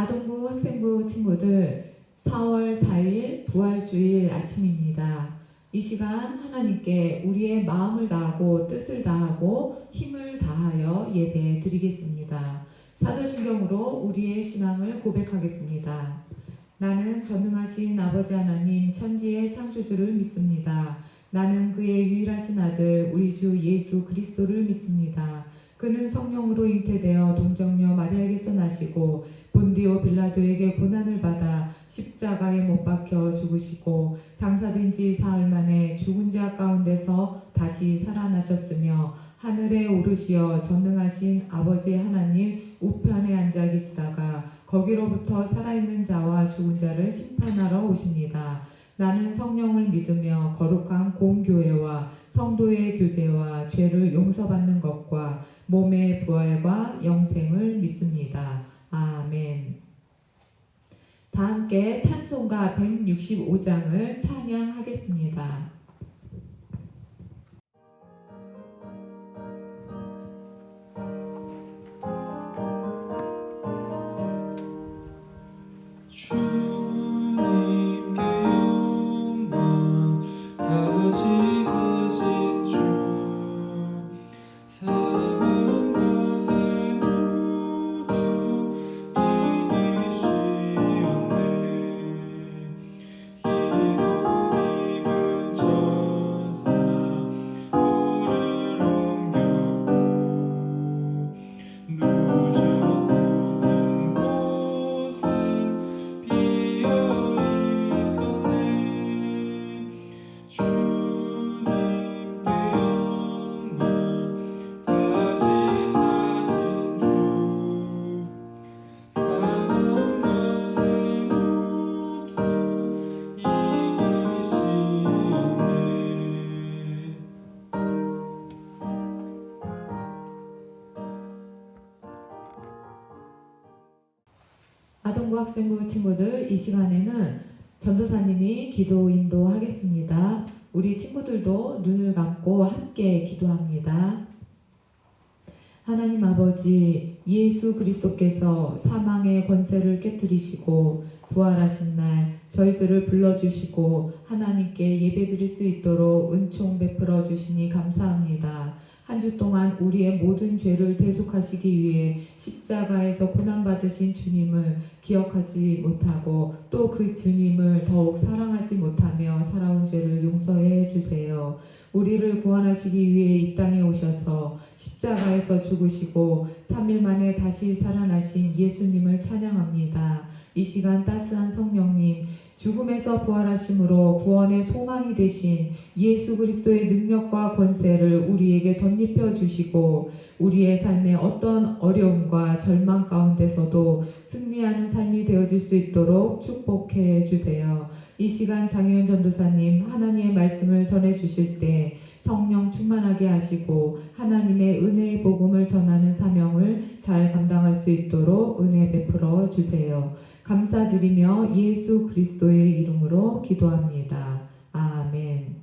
아동부 학생부 친구들, 4월 4일 부활주일 아침입니다. 이 시간 하나님께 우리의 마음을 다하고 뜻을 다하고 힘을 다하여 예배 드리겠습니다. 사도신경으로 우리의 신앙을 고백하겠습니다. 나는 전능하신 아버지 하나님 천지의 창조주를 믿습니다. 나는 그의 유일하신 아들 우리 주 예수 그리스도를 믿습니다. 그는 성령으로 잉태되어 동정녀 마리아에게서 나시고 본디오 빌라도에게 고난을 받아 십자가에 못 박혀 죽으시고 장사된 지 사흘 만에 죽은 자 가운데서 다시 살아나셨으며 하늘에 오르시어 전능하신 아버지 하나님 우편에 앉아 계시다가 거기로부터 살아있는 자와 죽은 자를 심판하러 오십니다. 나는 성령을 믿으며 거룩한 공교회와 성도의 교제와 죄를 용서받는 것과 몸의 부활과 영생을 믿습니다. 아멘. 다 함께 찬송가 165장을 찬양하겠습니다. 아동부 학생부 친구들, 이 시간에는 전도사님이 기도 인도하겠습니다. 우리 친구들도 눈을 감고 함께 기도합니다. 하나님 아버지, 예수 그리스도께서 사망의 권세를 깨뜨리시고 부활하신 날 저희들을 불러주시고 하나님께 예배드릴 수 있도록 은총 베풀어 주시니 감사합니다. 한 주 동안 우리의 모든 죄를 대속하시기 위해 십자가에서 고난받으신 주님을 기억하지 못하고 또 그 주님을 더욱 사랑하지 못하며 살아온 죄를 용서해 주세요. 우리를 구원하시기 위해 이 땅에 오셔서 십자가에서 죽으시고 3일 만에 다시 살아나신 예수님을 찬양합니다. 이 시간 따스한 성령님, 죽음에서 부활하심으로 구원의 소망이 되신 예수 그리스도의 능력과 권세를 우리에게 덧입혀 주시고 우리의 삶에 어떤 어려움과 절망 가운데서도 승리하는 삶이 되어질 수 있도록 축복해 주세요. 이 시간 장혜연 전도사님 하나님의 말씀을 전해 주실 때 성령 충만하게 하시고 하나님의 은혜의 복음을 전하는 사명을 잘 감당할 수 있도록 은혜 베풀어 주세요. 감사드리며 예수 그리스도의 이름으로 기도합니다. 아멘.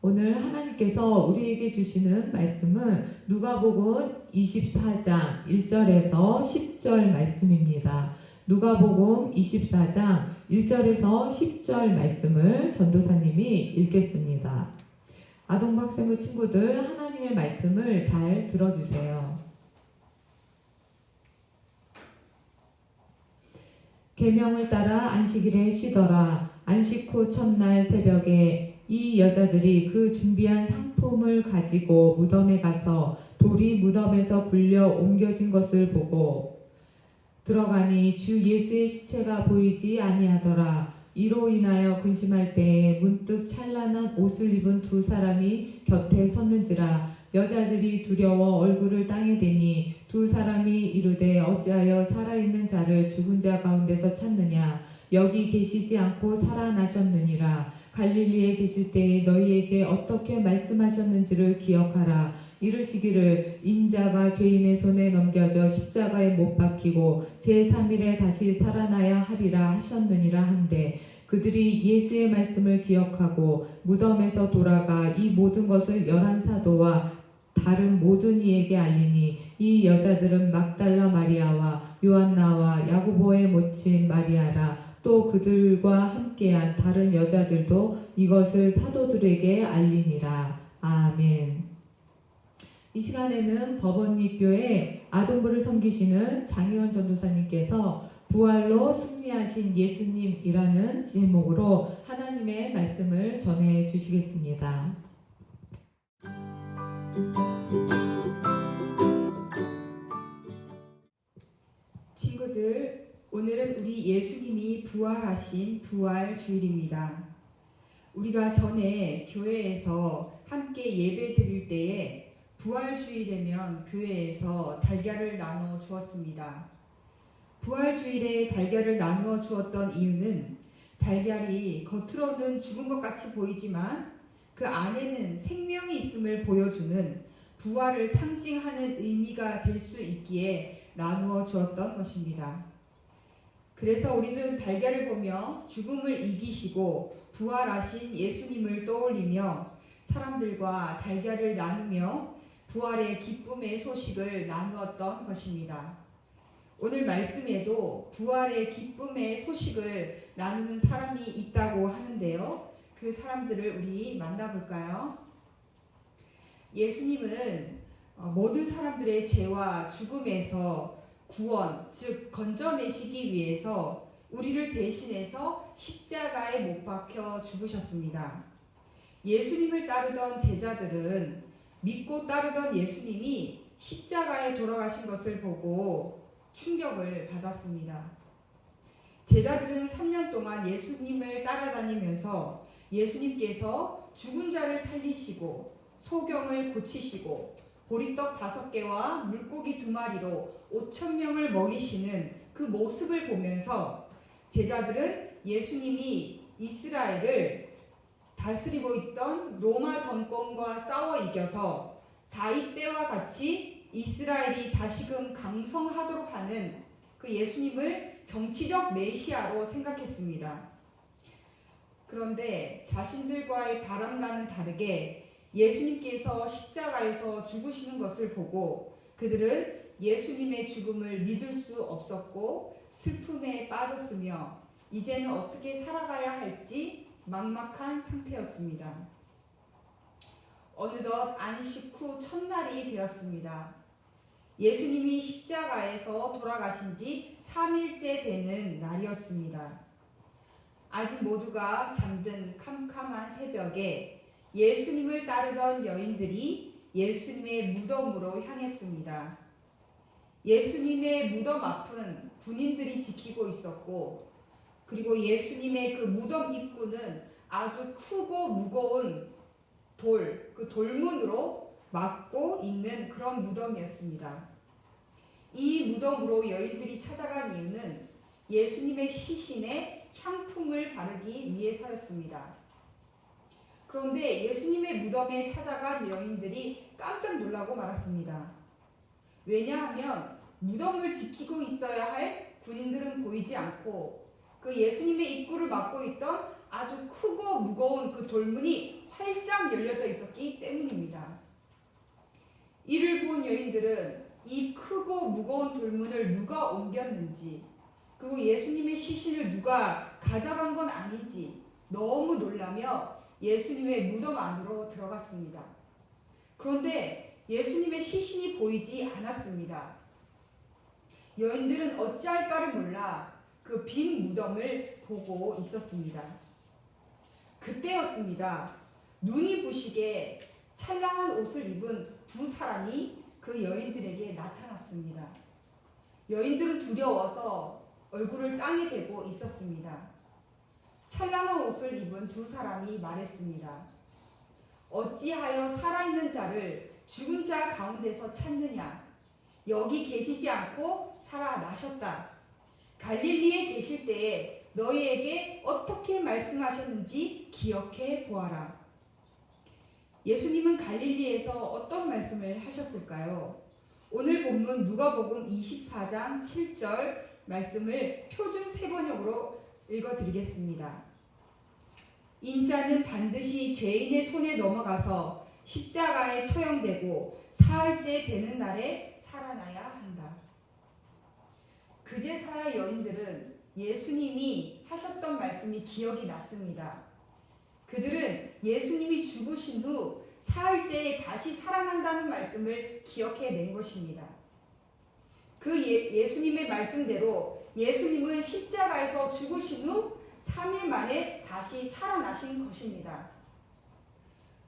오늘 하나님께서 우리에게 주시는 말씀은 누가복음 24장 1절에서 10절 말씀입니다. 누가복음 24장 1절에서 10절 말씀을 전도사님이 읽겠습니다. 아동부 학생부 친구들, 하나님의 말씀을 잘 들어주세요. 계명을 따라 안식일에 쉬더라. 안식 후 첫날 새벽에 이 여자들이 그 준비한 향품을 가지고 무덤에 가서 돌이 무덤에서 불려 옮겨진 것을 보고 들어가니 주 예수의 시체가 보이지 아니하더라. 이로 인하여 근심할 때에 문득 찬란한 옷을 입은 두 사람이 곁에 섰는지라. 여자들이 두려워 얼굴을 땅에 대니 두 사람이 이르되 어찌하여 살아있는 자를 죽은 자 가운데서 찾느냐. 여기 계시지 않고 살아나셨느니라. 갈릴리에 계실 때에 너희에게 어떻게 말씀하셨는지를 기억하라. 이르시기를 인자가 죄인의 손에 넘겨져 십자가에 못 박히고 제3일에 다시 살아나야 하리라 하셨느니라 한데 그들이 예수의 말씀을 기억하고 무덤에서 돌아가 이 모든 것을 11사도와 다른 모든 이에게 알리니 이 여자들은 막달라 마리아와 요한나와 야고보의 모친 마리아라 또 그들과 함께한 다른 여자들도 이것을 사도들에게 알리니라. 아멘. 이 시간에는 법원리교회 아동부를 섬기시는 장희원 전도사님께서 부활로 승리하신 예수님이라는 제목으로 하나님의 말씀을 전해 주시겠습니다. 친구들, 오늘은 우리 예수님이 부활하신 부활주일입니다. 우리가 전에 교회에서 함께 예배 드릴 때에 부활주일 되면 교회에서 달걀을 나누어 주었습니다. 부활주일에 달걀을 나누어 주었던 이유는 달걀이 겉으로는 죽은 것 같이 보이지만 그 안에는 생명이 있음을 보여주는 부활을 상징하는 의미가 될 수 있기에 나누어 주었던 것입니다. 그래서 우리는 달걀을 보며 죽음을 이기시고 부활하신 예수님을 떠올리며 사람들과 달걀을 나누며 부활의 기쁨의 소식을 나누었던 것입니다. 오늘 말씀에도 부활의 기쁨의 소식을 나누는 사람이 있다고 하는데요. 그 사람들을 우리 만나볼까요? 예수님은 모든 사람들의 죄와 죽음에서 구원, 즉 건져내시기 위해서 우리를 대신해서 십자가에 못 박혀 죽으셨습니다. 예수님을 따르던 제자들은 믿고 따르던 예수님이 십자가에 돌아가신 것을 보고 충격을 받았습니다. 제자들은 3년 동안 예수님을 따라다니면서 예수님께서 죽은 자를 살리시고 소경을 고치시고 보리떡 5개와 물고기 2마리로 5,000명을 먹이시는 그 모습을 보면서 제자들은 예수님이 이스라엘을 다스리고 있던 로마 정권과 싸워 이겨서 다윗 때와 같이 이스라엘이 다시금 강성하도록 하는 그 예수님을 정치적 메시아로 생각했습니다. 그런데 자신들과의 바람과는 다르게 예수님께서 십자가에서 죽으시는 것을 보고 그들은 예수님의 죽음을 믿을 수 없었고 슬픔에 빠졌으며 이제는 어떻게 살아가야 할지 막막한 상태였습니다. 어느덧 안식 후 첫날이 되었습니다. 예수님이 십자가에서 돌아가신 지 3일째 되는 날이었습니다. 아직 모두가 잠든 캄캄한 새벽에 예수님을 따르던 여인들이 예수님의 무덤으로 향했습니다. 예수님의 무덤 앞은 군인들이 지키고 있었고 그리고 예수님의 그 무덤 입구는 아주 크고 무거운 그 돌문으로 막고 있는 그런 무덤이었습니다. 이 무덤으로 여인들이 찾아간 이유는 예수님의 시신에 향품을 바르기 위해서였습니다. 그런데 예수님의 무덤에 찾아간 여인들이 깜짝 놀라고 말았습니다. 왜냐하면 무덤을 지키고 있어야 할 군인들은 보이지 않고 그 예수님의 입구를 막고 있던 아주 크고 무거운 그 돌문이 활짝 열려져 있었기 때문입니다. 이를 본 여인들은 이 크고 무거운 돌문을 누가 옮겼는지 그리고 예수님의 시신을 누가 가져간 건 아닌지 너무 놀라며 예수님의 무덤 안으로 들어갔습니다. 그런데 예수님의 시신이 보이지 않았습니다. 여인들은 어찌할 바를 몰라 그 빈 무덤을 보고 있었습니다. 그때였습니다. 눈이 부시게 찬란한 옷을 입은 2사람이 그 여인들에게 나타났습니다. 여인들은 두려워서 얼굴을 땅에 대고 있었습니다. 찬란한 옷을 입은 2사람이 말했습니다. 어찌하여 살아있는 자를 죽은 자 가운데서 찾느냐? 여기 계시지 않고 살아나셨다. 갈릴리에 계실 때에 너희에게 어떻게 말씀하셨는지 기억해 보아라. 예수님은 갈릴리에서 어떤 말씀을 하셨을까요? 오늘 본문 누가복음 24장 7절 말씀을 표준 세번역으로 읽어드리겠습니다. 인자는 반드시 죄인의 손에 넘어가서 십자가에 처형되고 사흘째 되는 날에 살아나야 한다. 그제서야 여인들은 예수님이 하셨던 말씀이 기억이 났습니다. 그들은 예수님이 죽으신 후 사흘째에 다시 살아난다는 말씀을 기억해낸 것입니다. 그 예수님의 말씀대로 예수님은 십자가에서 죽으신 후 3일 만에 다시 살아나신 것입니다.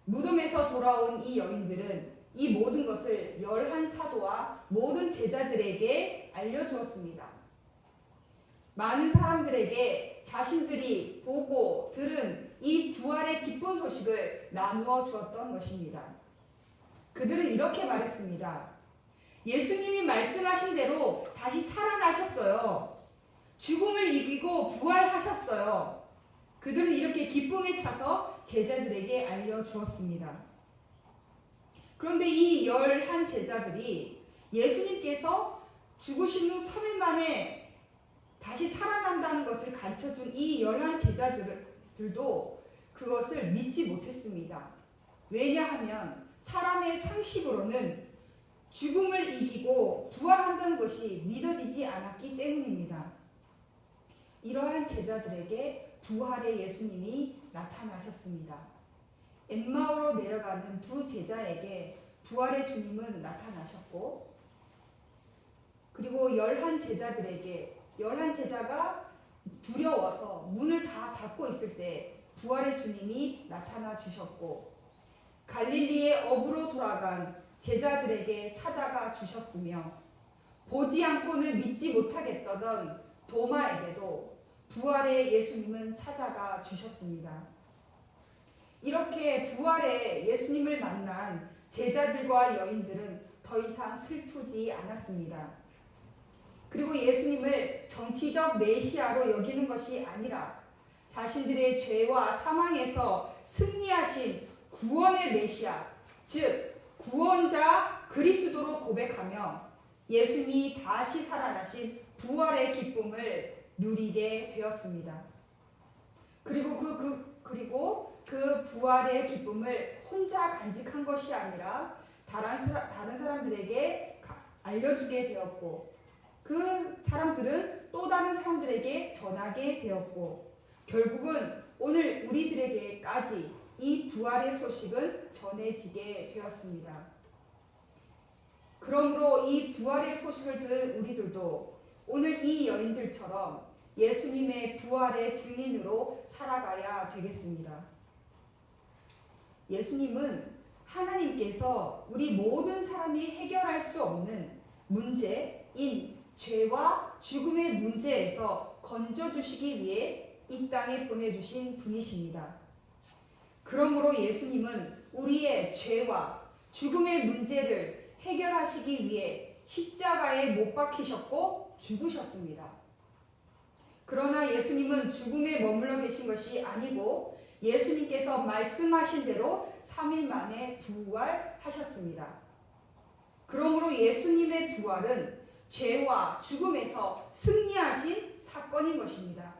무덤에서 돌아온 이 여인들은 이 모든 것을 11사도와 모든 제자들에게 알려주었습니다. 많은 사람들에게 자신들이 보고 들은 이 부활의 기쁜 소식을 나누어 주었던 것입니다. 그들은 이렇게 말했습니다. 예수님이 말씀하신 대로 다시 살아나셨어요. 죽음을 이기고 부활하셨어요. 그들은 이렇게 기쁨에 차서 제자들에게 알려주었습니다. 그런데 이 11 제자들이 예수님께서 죽으신 후 3일 만에 다시 살아난다는 것을 가르쳐준 이 11 제자들도 그것을 믿지 못했습니다. 왜냐하면 사람의 상식으로는 죽음을 이기고 부활한다는 것이 믿어지지 않았기 때문입니다. 이러한 제자들에게 부활의 예수님이 나타나셨습니다. 엠마오로 내려가는 두 제자에게 부활의 주님은 나타나셨고, 그리고 11 제자들에게 11 제자가 두려워서 문을 다 닫고 있을 때 부활의 주님이 나타나 주셨고, 갈릴리의 어부로 돌아간 제자들에게 찾아가 주셨으며, 보지 않고는 믿지 못하겠다던 도마에게도 부활의 예수님은 찾아가 주셨습니다. 이렇게 부활의 예수님을 만난 제자들과 여인들은 더 이상 슬프지 않았습니다. 그리고 예수님을 정치적 메시아로 여기는 것이 아니라 자신들의 죄와 사망에서 승리하신 구원의 메시아, 즉 구원자 그리스도로 고백하며 예수님이 다시 살아나신 부활의 기쁨을 누리게 되었습니다. 그리고 그 부활의 기쁨을 혼자 간직한 것이 아니라 다른 사람들에게 알려주게 되었고, 그 사람들은 또 다른 사람들에게 전하게 되었고, 결국은 오늘 우리들에게까지 이 부활의 소식은 전해지게 되었습니다. 그러므로 이 부활의 소식을 들은 우리들도 오늘 이 여인들처럼 예수님의 부활의 증인으로 살아가야 되겠습니다. 예수님은 하나님께서 우리 모든 사람이 해결할 수 없는 문제인 죄와 죽음의 문제에서 건져주시기 위해 이 땅에 보내주신 분이십니다. 그러므로 예수님은 우리의 죄와 죽음의 문제를 해결하시기 위해 십자가에 못 박히셨고 죽으셨습니다. 그러나 예수님은 죽음에 머물러 계신 것이 아니고 예수님께서 말씀하신 대로 3일 만에 부활하셨습니다. 그러므로 예수님의 부활은 죄와 죽음에서 승리하신 사건인 것입니다.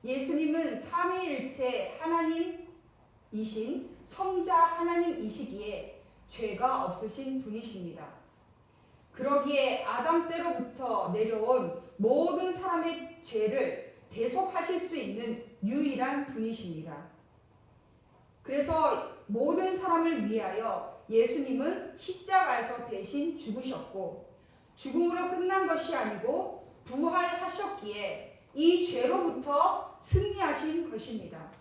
예수님은 삼위일체 하나님이신 성자 하나님이시기에 죄가 없으신 분이십니다. 그러기에 아담 때로부터 내려온 모든 사람의 죄를 대속하실 수 있는 유일한 분이십니다. 그래서 모든 사람을 위하여 예수님은 십자가에서 대신 죽으셨고, 죽음으로 끝난 것이 아니고 부활하셨기에 이 죄로부터 승리하신 것입니다.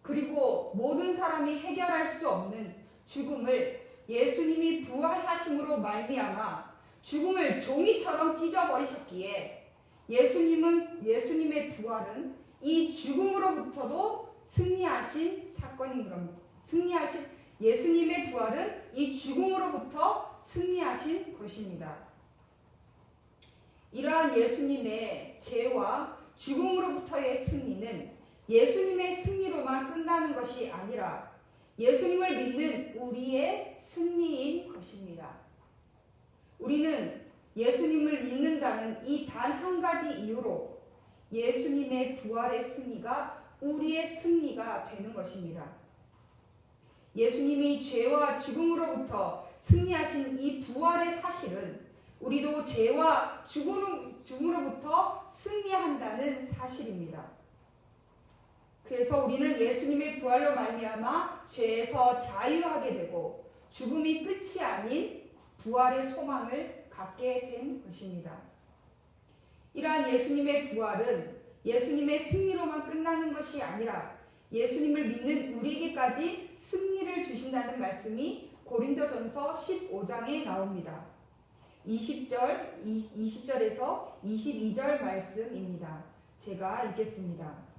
그리고 모든 사람이 해결할 수 없는 죽음을 예수님이 부활하심으로 말미암아 죽음을 종이처럼 찢어버리셨기에 예수님의 부활은 이 죽음으로부터도 승리하신 사건인 겁니다. 예수님의 부활은 이 죽음으로부터 승리하신 것입니다. 이러한 예수님의 죄와 죽음으로부터의 승리는 예수님의 승리로만 끝나는 것이 아니라 예수님을 믿는 우리의 승리인 것입니다. 우리는 예수님을 믿는다는 이 단 한 가지 이유로 예수님의 부활의 승리가 우리의 승리가 되는 것입니다. 예수님이 죄와 죽음으로부터 승리하신 이 부활의 사실은 우리도 죄와 죽음으로부터 승리한다는 사실입니다. 그래서 우리는 예수님의 부활로 말미암아 죄에서 자유하게 되고 죽음이 끝이 아닌 부활의 소망을 갖게 된 것입니다. 이러한 예수님의 부활은 예수님의 승리로만 끝나는 것이 아니라 예수님을 믿는 우리에게까지 승리를 주신다는 말씀이 고린도전서 15장에 나옵니다. 20절에서 22절 말씀입니다. 제가 읽겠습니다.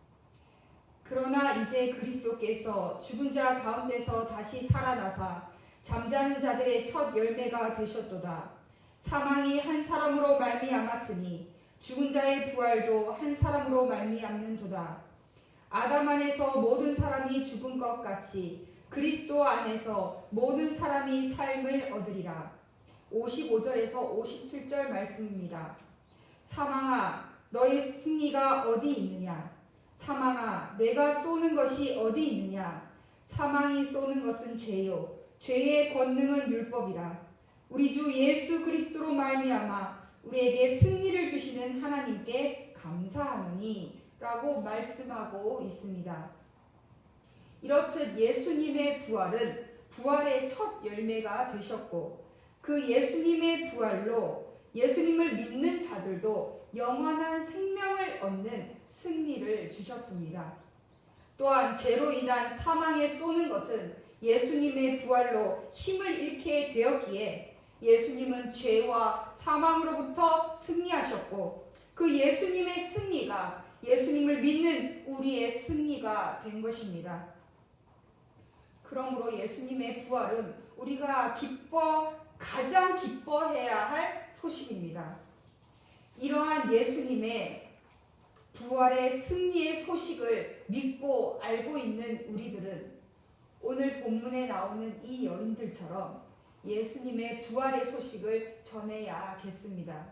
그러나 이제 그리스도께서 죽은 자 가운데서 다시 살아나사 잠자는 자들의 첫 열매가 되셨도다. 사망이 한 사람으로 말미암았으니 죽은 자의 부활도 한 사람으로 말미암는도다. 아담 안에서 모든 사람이 죽은 것 같이 그리스도 안에서 모든 사람이 삶을 얻으리라. 55절에서 57절 말씀입니다. 사망아, 너의 승리가 어디 있느냐? 사망아, 내가 쏘는 것이 어디 있느냐? 사망이 쏘는 것은 죄요, 죄의 권능은 율법이라. 우리 주 예수 그리스도로 말미암아 우리에게 승리를 주시는 하나님께 감사하노니 라고 말씀하고 있습니다. 이렇듯 예수님의 부활은 부활의 첫 열매가 되셨고 그 예수님의 부활로 예수님을 믿는 자들도 영원한 생명을 얻는 승리를 주셨습니다. 또한 죄로 인한 사망에 쏘는 것은 예수님의 부활로 힘을 잃게 되었기에 예수님은 죄와 사망으로부터 승리하셨고 그 예수님의 승리가 예수님을 믿는 우리의 승리가 된 것입니다. 그러므로 예수님의 부활은 우리가 가장 기뻐해야 할 소식입니다. 이러한 예수님의 부활의 승리의 소식을 믿고 알고 있는 우리들은 오늘 본문에 나오는 이 여인들처럼 예수님의 부활의 소식을 전해야겠습니다.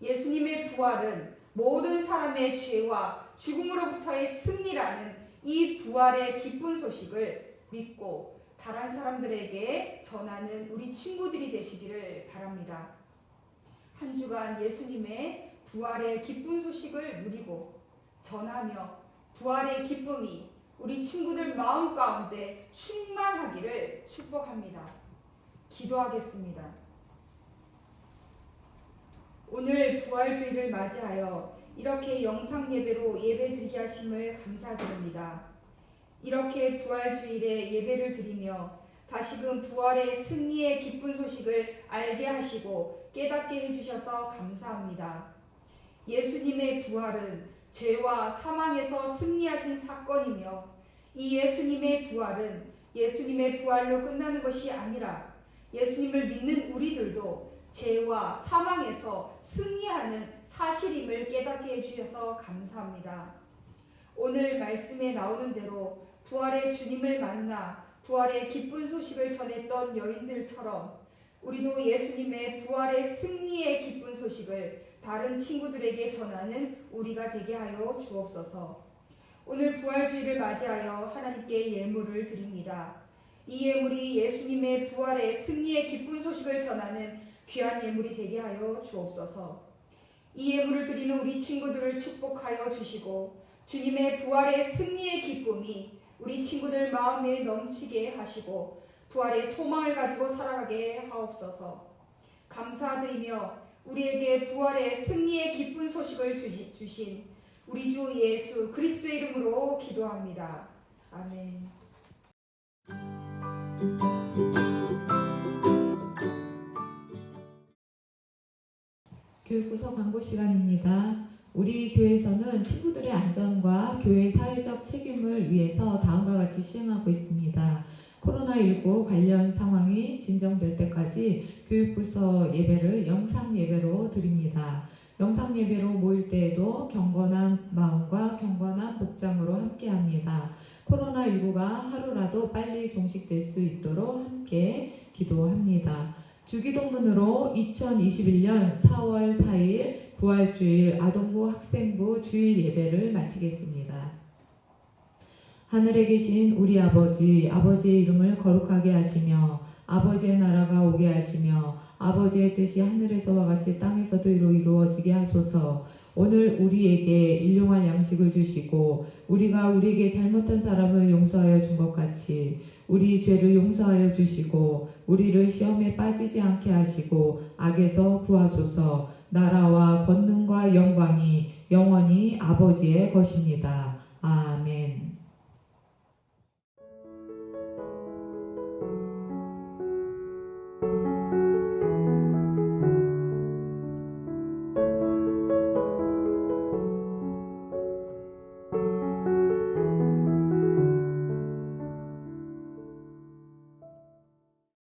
예수님의 부활은 모든 사람의 죄와 죽음으로부터의 승리라는 이 부활의 기쁜 소식을 믿고 다른 사람들에게 전하는 우리 친구들이 되시기를 바랍니다. 한 주간 예수님의 부활의 기쁜 소식을 누리고 전하며 부활의 기쁨이 우리 친구들 마음 가운데 충만하기를 축복합니다. 기도하겠습니다. 오늘 부활주일을 맞이하여 이렇게 영상 예배로 예배드리게 하심을 감사드립니다. 이렇게 부활주일에 예배를 드리며 다시금 부활의 승리의 기쁜 소식을 알게 하시고 깨닫게 해주셔서 감사합니다. 예수님의 부활은 죄와 사망에서 승리하신 사건이며 이 예수님의 부활은 예수님의 부활로 끝나는 것이 아니라 예수님을 믿는 우리들도 죄와 사망에서 승리하는 사실임을 깨닫게 해주셔서 감사합니다. 오늘 말씀에 나오는 대로 부활의 주님을 만나 부활의 기쁜 소식을 전했던 여인들처럼 우리도 예수님의 부활의 승리의 기쁜 소식을 다른 친구들에게 전하는 우리가 되게 하여 주옵소서. 오늘 부활주일을 맞이하여 하나님께 예물을 드립니다. 이 예물이 예수님의 부활의 승리의 기쁜 소식을 전하는 귀한 예물이 되게 하여 주옵소서. 이 예물을 드리는 우리 친구들을 축복하여 주시고 주님의 부활의 승리의 기쁨이 우리 친구들 마음에 넘치게 하시고 부활의 소망을 가지고 살아가게 하옵소서. 감사드리며 우리에게 부활의 승리의 기쁜 소식을 주신 우리 주 예수 그리스도의 이름으로 기도합니다. 아멘. 교육부서 광고 시간입니다. 우리 교회에서는 친구들의 안전과 교회 사회적 책임을 위해서 다음과 같이 시행하고 있습니다. 코로나19 관련 상황이 진정될 때까지 교육부서 예배를 영상 예배로 드립니다. 영상 예배로 모일 때에도 경건한 마음과 경건한 복장으로 함께합니다. 코로나19가 하루라도 빨리 종식될 수 있도록 함께 기도합니다. 주기도문으로 2021년 4월 4일 부활주일 아동부 학생부 주일 예배를 마치겠습니다. 하늘에 계신 우리 아버지의 이름을 거룩하게 하시며 아버지의 나라가 오게 하시며 아버지의 뜻이 하늘에서와 같이 땅에서도 이루어지게 하소서. 오늘 우리에게 일용할 양식을 주시고 우리가 우리에게 잘못한 사람을 용서하여 준 것 같이 우리 죄를 용서하여 주시고 우리를 시험에 빠지지 않게 하시고 악에서 구하소서. 나라와 권능과 영광이 영원히 아버지의 것입니다. 아멘.